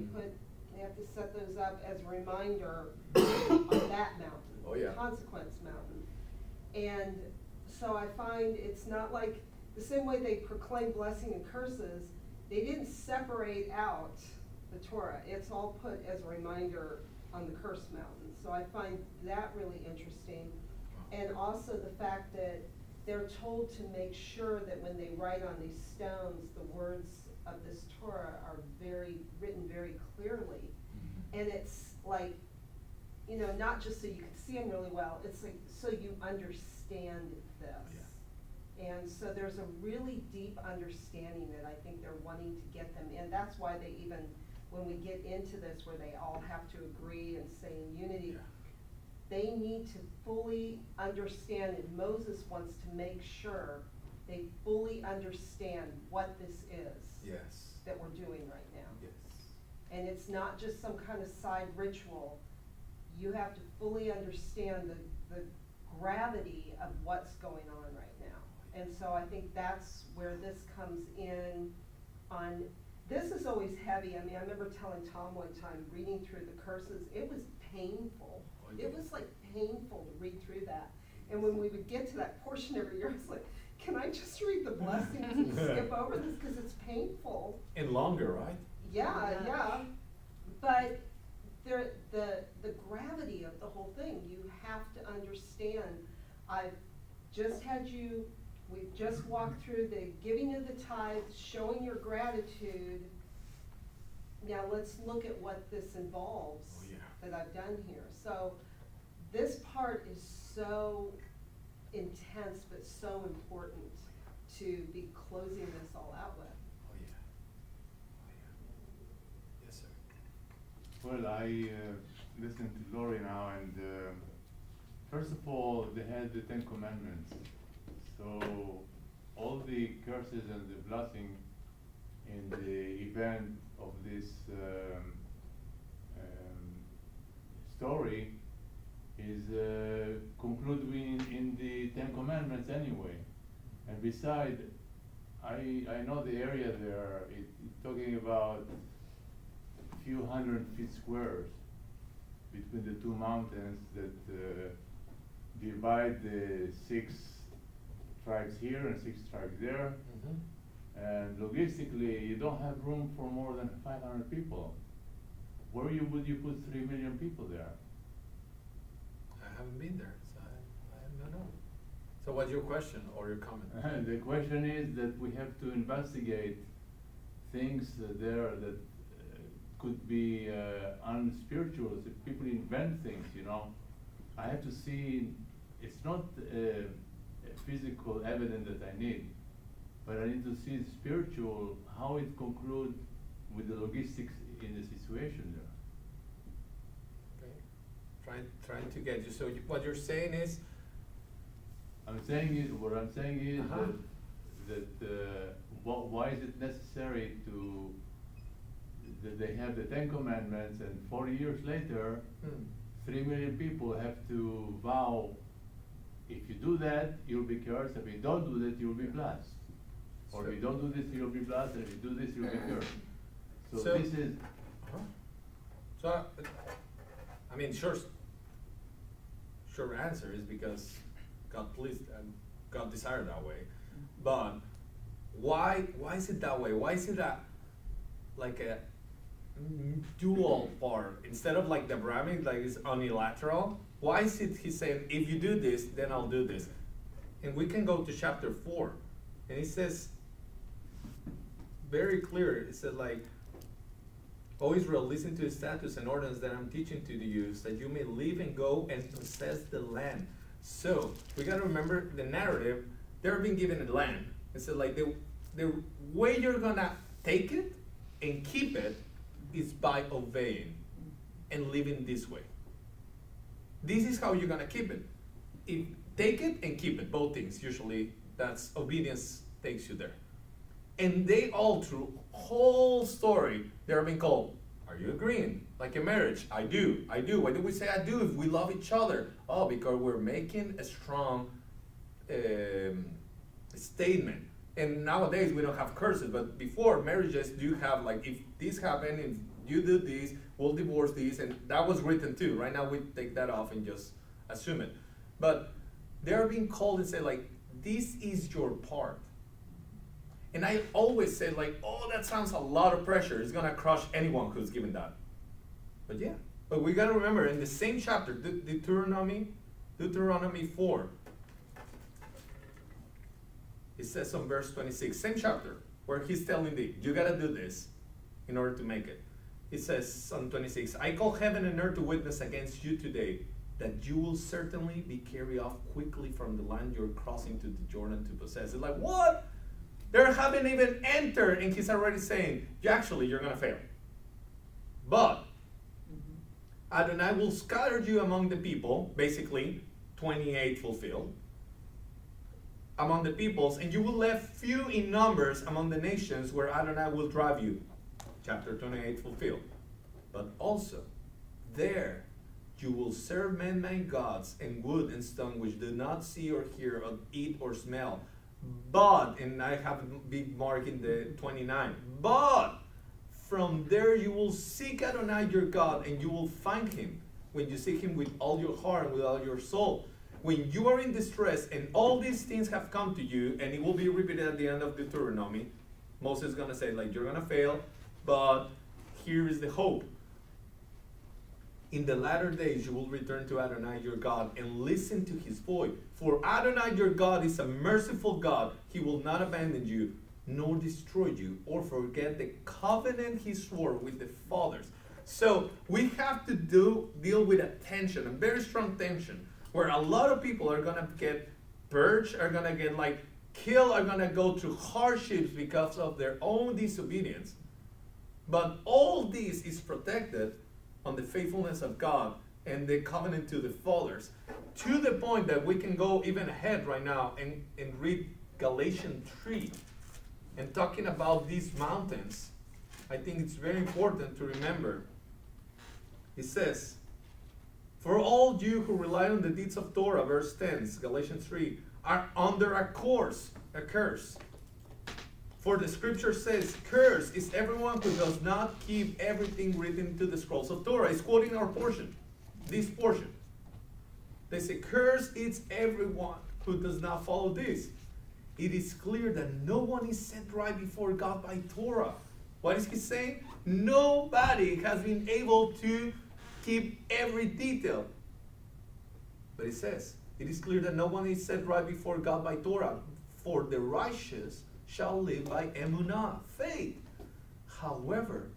have to set those up as a reminder on that mountain, the consequence mountain. And so I find it's not like the same way they proclaim blessing and curses, they didn't separate out the Torah. It's all put as a reminder on the curse mountain. So I find that really interesting. And also the fact that they're told to make sure that when they write on these stones, the words of this Torah are written very clearly. And it's like, not just so you can see them really well, it's like so you understand this. And so there's a really deep understanding that I think they're wanting to get them in. That's why they even, when we get into this where they all have to agree and say in unity, they need to fully understand, and Moses wants to make sure they fully understand what this is that we're doing right now. And it's not just some kind of side ritual. You have to fully understand the gravity of what's going on right now. And so I think that's where this comes in on, this is always heavy. I mean, I remember telling Tom one time, reading through the curses, it was painful. It was like painful to read through that. And when we would get to that portion every year, I was like, can I just read the blessings and skip over this because it's painful? And longer, right? Yeah. But the gravity of the whole thing, you have to understand. We've just walked through the giving of the tithes, showing your gratitude. Now let's look at what this involves that I've done here. So this part is so intense but so important to be closing this all out with. Oh, yeah. Oh, yeah. Yes, sir. Well, I listened to Lori now, and first of all, they had the Ten Commandments. So all the curses and the blessing in the event of this story is concluded in the Ten Commandments anyway. And beside, I know the area there. It's talking about a few hundred feet squares between the two mountains that divide the 6 tribes here and 6 tribes there. And logistically, you don't have room for more than 500 people. Where would you put 3 million people there? I haven't been there, so I don't know. So what's your question or your comment? The question is that we have to investigate things there that could be unspiritual. If people invent things, you know, I have to see. It's not physical evidence that I need, but I need to see spiritual, how it concludes with the logistics in the situation there. Okay. Trying to get you. So what you're saying is, What I'm saying is Uh-huh. that why is it necessary that they have the Ten Commandments, and 40 years later, 3 million people have to vow, if you do that, you'll be cursed. If you don't do that, you'll be blessed. Or if you don't do this, you'll be blessed. And if you do this, you'll be cursed. So this is. Uh-huh. So I mean, sure answer is because God pleased and God desired that way. But why is it that way? Why is it that like a dual part instead of like the Abrahamic, like it's unilateral? Why is it he's saying, if you do this, then I'll do this? And we can go to chapter 4, and it says very clear. It said like, O Israel, listen to the statutes and ordinances that I'm teaching to you, so that you may live and go and possess the land. So we got to remember the narrative. They're being given a land. It said like the way you're gonna take it and keep it is by obeying and living this way. This is how you're gonna keep it. Take it and keep it, both things. Usually that's obedience takes you there. And they all through whole story, they're being called, are you agreeing? Like a marriage, I do. Why do we say I do if we love each other? Oh, because we're making a strong statement. And nowadays we don't have curses, but before marriages do have like, if this happened, if you do this, we'll divorce this, and that was written too. Right now we take that off and just assume it. But they're being called and say like, this is your part. And I always say like, oh, that sounds a lot of pressure. It's gonna crush anyone who's given that. But yeah, but we gotta remember in the same chapter, Deuteronomy 4, it says on verse 26, same chapter, where he's telling thee, you gotta do this in order to make it. It says on 26, I call heaven and earth to witness against you today, that you will certainly be carried off quickly from the land you're crossing to the Jordan to possess. It's like, what? They haven't even entered, and he's already saying, you're gonna fail. But Adonai will scatter you among the people, basically 28 fulfilled, among the peoples, and you will left few in numbers among the nations where Adonai will drive you. Chapter 28 fulfilled. But also, there you will serve man-made gods and wood and stone which do not see or hear or eat or smell. But, and I have a big mark in the 29, but from there you will seek Adonai your God, and you will find him when you seek him with all your heart and with all your soul. When you are in distress and all these things have come to you, and it will be repeated at the end of Deuteronomy, Moses is going to say, like, you're going to fail, but here is the hope. In the latter days you will return to Adonai your God and listen to his voice. For Adonai your God is a merciful God. He will not abandon you, nor destroy you, or forget the covenant he swore with the fathers. So we have to deal with a tension, a very strong tension, where a lot of people are going to get purged, are gonna get like killed, are gonna go through hardships because of their own disobedience. But all this is protected on the faithfulness of God and the covenant to the fathers, to the point that we can go even ahead right now and read Galatians 3 and talking about these mountains. I think it's very important to remember. It says, for all you who rely on the deeds of Torah, verse 10, Galatians 3, are under a curse. For the scripture says, cursed is everyone who does not keep everything written to the scrolls of Torah. It's quoting our portion, this portion. They say, cursed is everyone who does not follow this. It is clear that no one is set right before God by Torah. What is he saying? Nobody has been able to keep every detail. But it says, it is clear that no one is set right before God by Torah. For the righteous shall live by emunah, faith. However,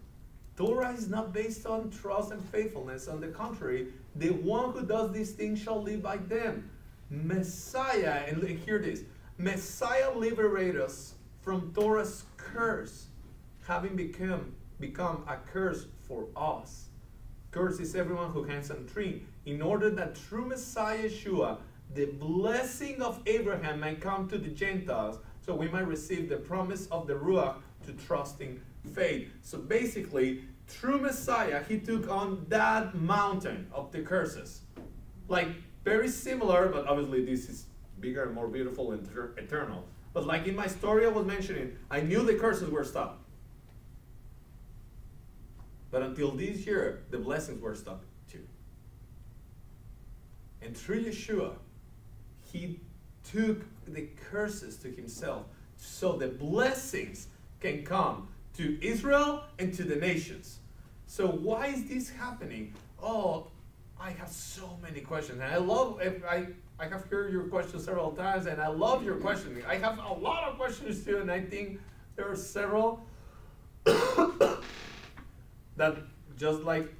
Torah is not based on trust and faithfulness. On the contrary, the one who does these things shall live by them. Messiah, and hear this, Messiah liberates us from Torah's curse, having become a curse for us. Curse is everyone who hangs on a tree, in order that through Messiah Yeshua, the blessing of Abraham may come to the Gentiles, so we might receive the promise of the Ruach to trusting faith. So basically, through Messiah, he took on that mountain of the curses. Like, very similar, but obviously this is bigger and more beautiful and eternal. But like in my story I was mentioning, I knew the curses were stopped. But until this year, the blessings were stopped too. And through Yeshua, he took the curses to himself so the blessings can come to Israel and to the nations. So why is this happening? Oh, I have so many questions. And I have heard your questions several times, and I love your questioning. I have a lot of questions too, and I think there are several that, just like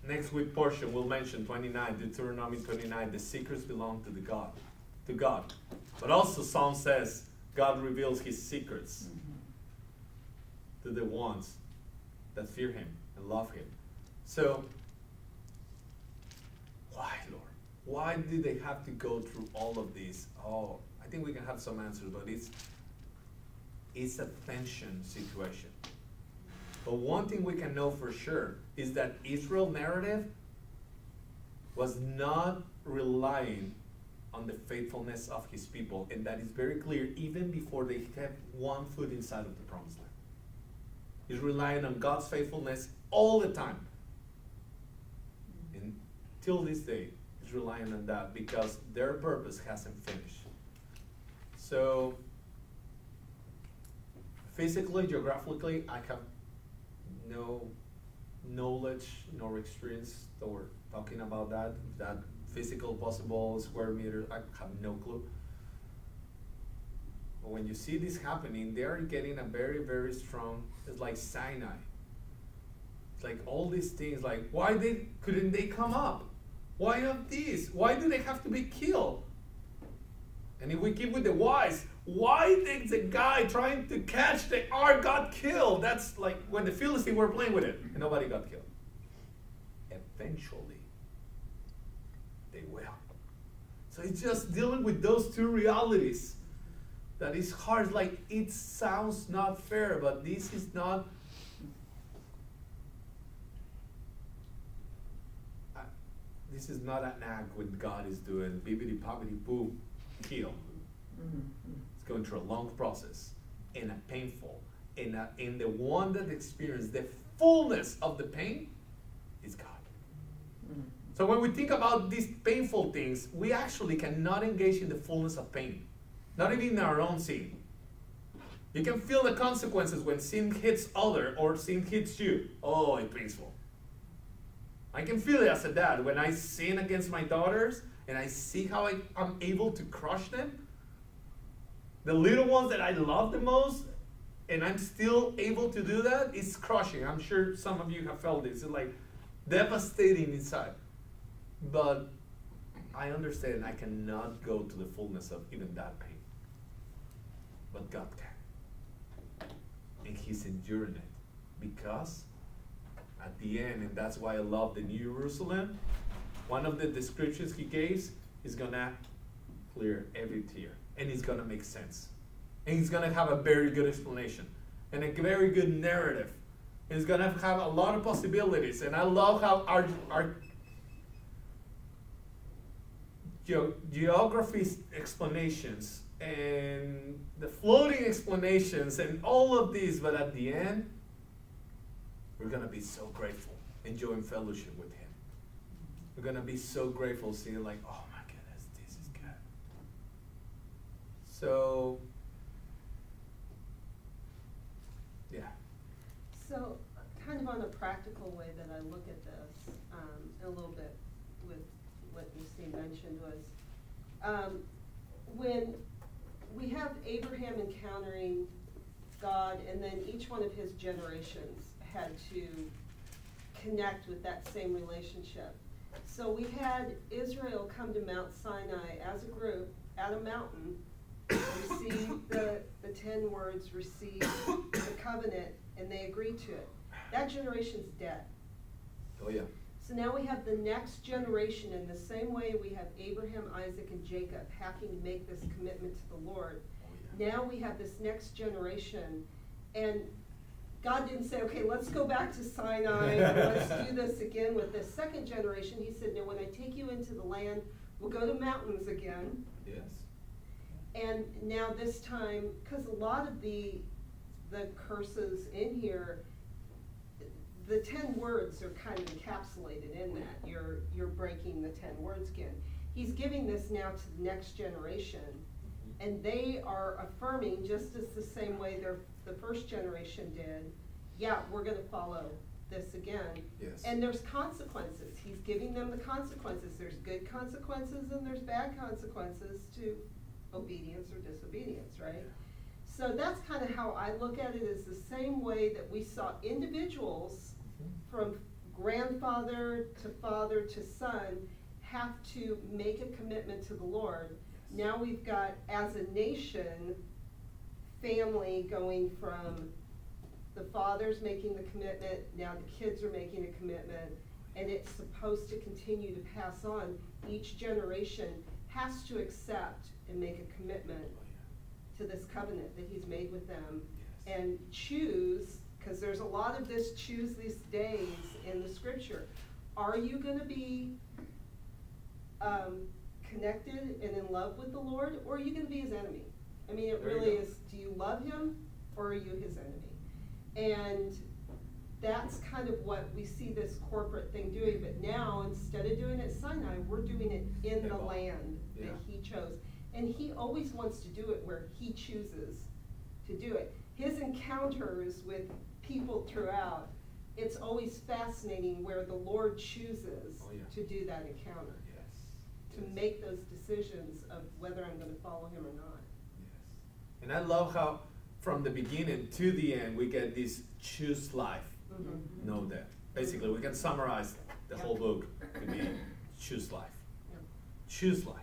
next week portion, we'll mention 29, Deuteronomy 29, the secrets belong to God. But also Psalm says, God reveals his secrets to the ones that fear him and love him. So, why, Lord? Why do they have to go through all of this? Oh, I think we can have some answers, but it's a tension situation. But one thing we can know for sure is that Israel's narrative was not relying on the faithfulness of his people, and that is very clear even before they kept one foot inside of the promised land. He's relying on God's faithfulness all the time. And till this day, he's relying on that because their purpose hasn't finished. So, physically, geographically, I have no knowledge nor experience that we're talking about that physical possible square meter. I have no clue. But when you see this happening, they are getting a very, very strong, it's like Sinai. It's like all these things, like why couldn't they come up? Why not this? Why do they have to be killed? And if we keep with the whys, why did the guy trying to catch the ark got killed? That's like when the Philistines were playing with it and nobody got killed. Eventually, they will. So it's just dealing with those two realities that is hard. Like, it sounds not fair, but this is not. This is not an act what God is doing. Bibbidi bobbidi boo, kill. It's going through a long process and a painful, and the one that experienced the fullness of the pain is God. So when we think about these painful things, we actually cannot engage in the fullness of pain, not even in our own sin. You can feel the consequences when sin hits other or sin hits you. Oh, it's painful. I can feel it as a dad when I sin against my daughters and I see how I'm able to crush them. The little ones that I love the most, and I'm still able to do that, it's crushing. I'm sure some of you have felt this. It's like devastating inside. But I understand I cannot go to the fullness of even that pain. But God can. And He's enduring it. Because at the end, and that's why I love the New Jerusalem, one of the descriptions He gave is gonna clear every tear. And it's gonna make sense. And He's gonna have a very good explanation. And a very good narrative. And it's gonna have a lot of possibilities. And I love how our geography explanations and the floating explanations and all of these, but at the end, we're gonna be so grateful, enjoying fellowship with Him. We're gonna be so grateful, seeing like, oh my goodness, this is good. So, yeah. So, kind of on a practical way that I look at this, a little bit with what Steve mentioned was, when we have Abraham encountering God, and then each one of his generations had to connect with that same relationship. So we had Israel come to Mount Sinai as a group at a mountain, receive the 10 words, receive the covenant, and they agreed to it. That generation's dead. Oh yeah. So now we have the next generation in the same way we have Abraham, Isaac, and Jacob having to make this commitment to the Lord. Oh, yeah. Now we have this next generation, and God didn't say, okay, let's go back to Sinai, and let's do this again with this second generation. He said, no, when I take you into the land, we'll go to mountains again. Yes. And now this time, because a lot of the curses in here, the 10 words are kind of encapsulated in that. You're breaking the 10 words again. He's giving this now to the next generation, and they are affirming just as the same way the first generation did. Yeah, we're going to follow this again. Yes. And there's consequences. He's giving them the consequences. There's good consequences and there's bad consequences to obedience or disobedience, right? Yeah. So that's kind of how I look at it, is the same way that we saw individuals from grandfather to father to son have to make a commitment to the Lord. Yes. Now we've got, as a nation, family going from the fathers making the commitment, now the kids are making a commitment, and it's supposed to continue to pass on. Each generation has to accept and make a commitment Oh, yeah. to this covenant that He's made with them, Yes. and choose, because there's a lot of this choose these days in the scripture. Are you going to be connected and in love with the Lord, or are you going to be His enemy? I mean, it There you really go. is, do you love Him, or are you His enemy? And that's kind of what we see this corporate thing doing, but now, instead of doing it at Sinai, we're doing it in the Ebal. land Yeah. that He chose. And He always wants to do it where He chooses to do it. His encounters with people throughout, it's always fascinating where the Lord chooses Oh, yeah. to do that encounter, Yes. to Yes. make those decisions of whether I'm going to follow Him or not. Yes. And I love how from the beginning to the end we get this choose life. Mm-hmm. Know that. Basically, we can summarize the whole book to be choose life. Yeah. Choose life.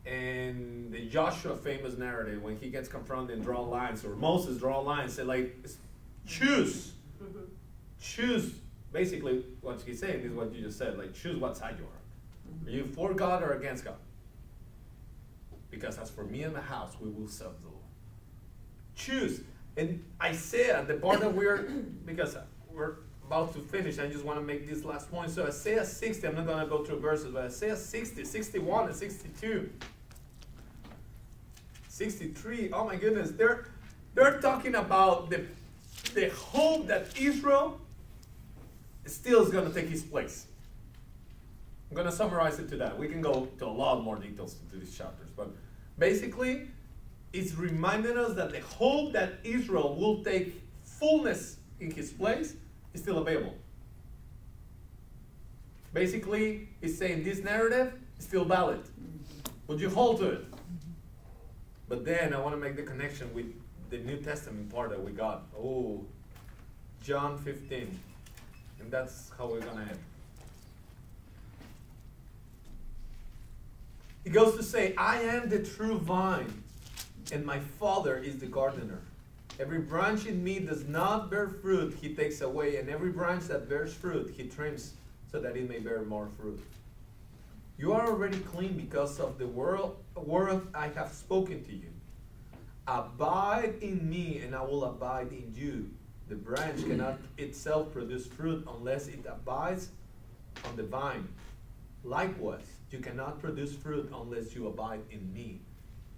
And the Joshua famous narrative, when he gets confronted and draw lines, or Moses draw lines, say like, choose. Mm-hmm. Choose. Basically, what he's saying is what you just said, like choose what side you are. Are you for God or against God? Because as for me and my house, we will serve the Lord. Choose. And Isaiah, the part that because we're about to finish, I just want to make this last point. So Isaiah 60, I'm not going to go through verses, but Isaiah 60, 61, and 62. 63, oh my goodness, they're talking about the hope that Israel still is going to take his place. I'm going to summarize it to that. We can go to a lot more details into these chapters, but basically, it's reminding us that the hope that Israel will take fullness in his place is still available. Basically, it's saying this narrative is still valid. Would you hold to it? But then I want to make the connection with the New Testament part that we got. Oh, John 15. And that's how we're going to end. He goes to say, I am the true vine, and my Father is the gardener. Every branch in me does not bear fruit, he takes away, and every branch that bears fruit, he trims so that it may bear more fruit. You are already clean because of the word I have spoken to you. Abide in me, and I will abide in you. The branch cannot itself produce fruit unless it abides on the vine. Likewise, you cannot produce fruit unless you abide in me.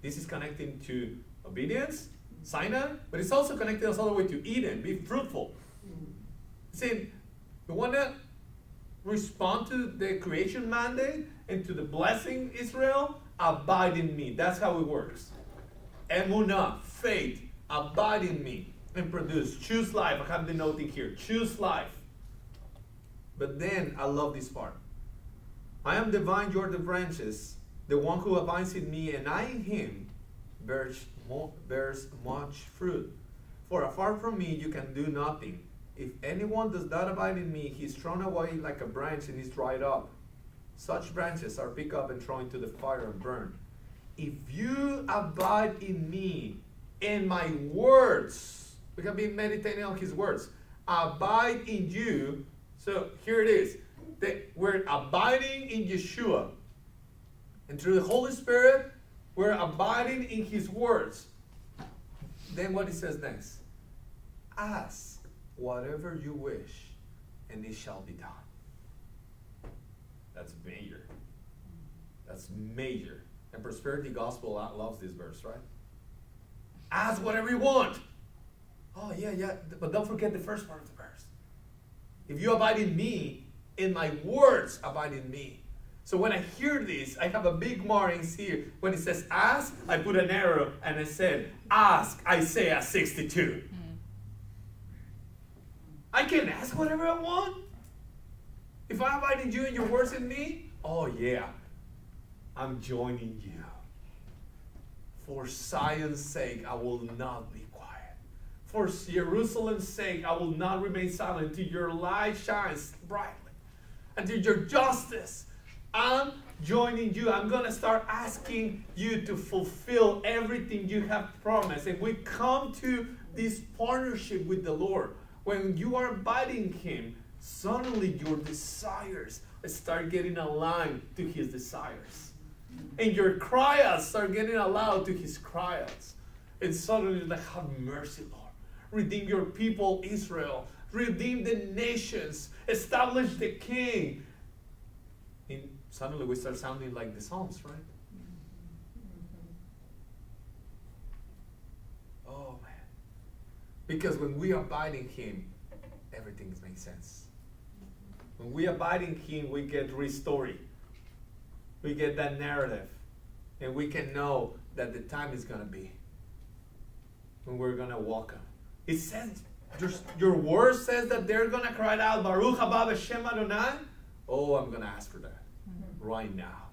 This is connecting to obedience, Sinai, but it's also connecting us all the way to Eden. Be fruitful. See, you want to respond to the creation mandate and to the blessing, Israel? Abide in me. That's how it works. Emunah, faith, abide in me and produce. Choose life. I have the noting here. Choose life. But then, I love this part. I am the vine, you are the branches. The one who abides in me and I in him bears much fruit. For apart from me, you can do nothing. If anyone does not abide in me, he is thrown away like a branch and is dried up. Such branches are picked up and thrown into the fire and burned. If you abide in me and my words, we can be meditating on his words, abide in you. So here it is. We're abiding in Yeshua. And through the Holy Spirit, we're abiding in his words. Then what he says next? Ask whatever you wish, and it shall be done. That's major. That's major. And Prosperity Gospel loves this verse, right? Ask whatever you want. Oh, yeah. But don't forget the first part of the verse. If you abide in me, and my words abide in me. So when I hear this, I have a big markings here. When it says ask, I put an arrow and I said, ask Isaiah 62. I can ask whatever I want. If I abide in you and your words in me, oh yeah, I'm joining you. For Zion's sake, I will not be quiet. For Jerusalem's sake, I will not remain silent until your light shines brightly. Until your justice. I'm joining you. I'm going to start asking you to fulfill everything you have promised. And we come to this partnership with the Lord. When you are abiding him, suddenly your desires start getting aligned to his desires. And your cries start getting allowed to his cries. And suddenly you're like, have mercy, Lord. Redeem your people, Israel. Redeem the nations. Establish the king. And suddenly we start sounding like the Psalms, right? Oh, man. Because when we abide in him, everything makes sense. When we abide in him, we get restored. We get that narrative. And we can know that the time is going to be when we're going to walk him. It says, your word says that they're going to cry out, Baruch haba b'shem Adonai. Oh, I'm going to ask for that right now.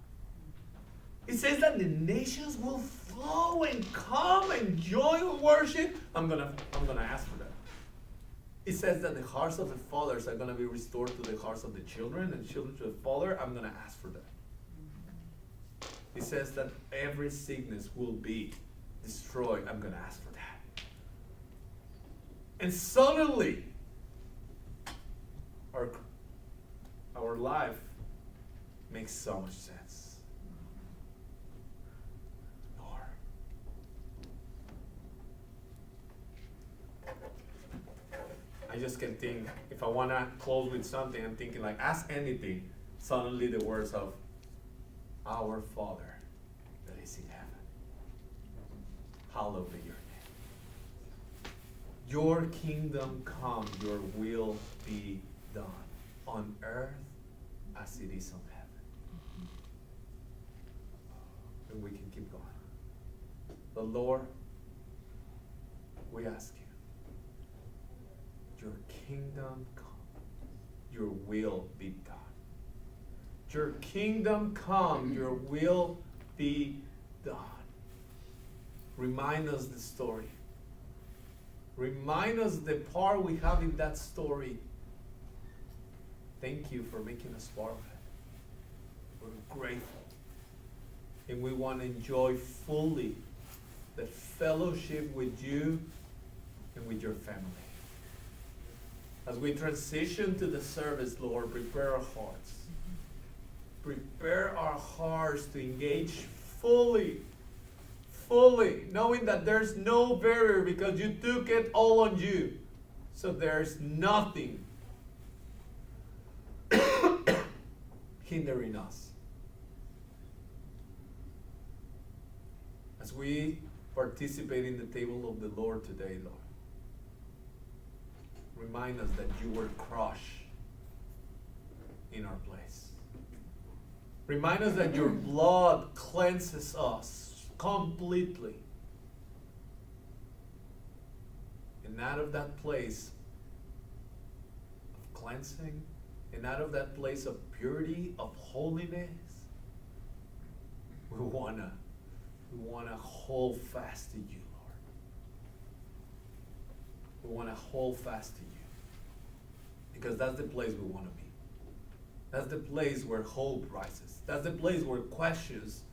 It says that the nations will flow and come and join worship. I'm gonna ask for that. It says that the hearts of the fathers are going to be restored to the hearts of the children and children to the father. I'm going to ask for that. It says that every sickness will be destroyed. I'm going to ask for that. And suddenly, our life makes so much sense. Lord. I just can think, if I want to close with something, I'm thinking like, ask anything. Suddenly the words of our Father that is in heaven. Hallowed be your name. Your kingdom come, your will be done on earth as it is on heaven. And we can keep going. But Lord, we ask you, your kingdom come, your will be done. Your kingdom come, your will be done. Remind us the story. Remind us the part we have in that story. Thank you for making us part of it. We're grateful. And we want to enjoy fully the fellowship with you and with your family. As we transition to the service, Lord, prepare our hearts. Prepare our hearts to engage fully, knowing that there's no barrier because you took it all on you. So there's nothing hindering us. As we participate in the table of the Lord today, Lord, remind us that you were crushed in our place. Remind us that your blood cleanses us completely. And out of that place of cleansing, and out of that place of purity, of holiness, we wanna hold fast to you, Lord. We wanna hold fast to you. Because that's the place we wanna be. That's the place where hope rises. That's the place where questions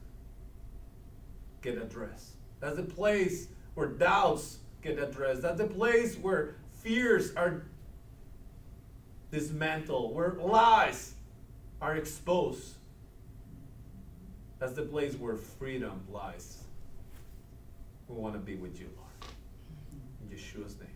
get addressed. That's the place where doubts get addressed. That's the place where fears are dismantled, where lies are exposed. That's the place where freedom lies. We want to be with you, Lord. In Yeshua's name.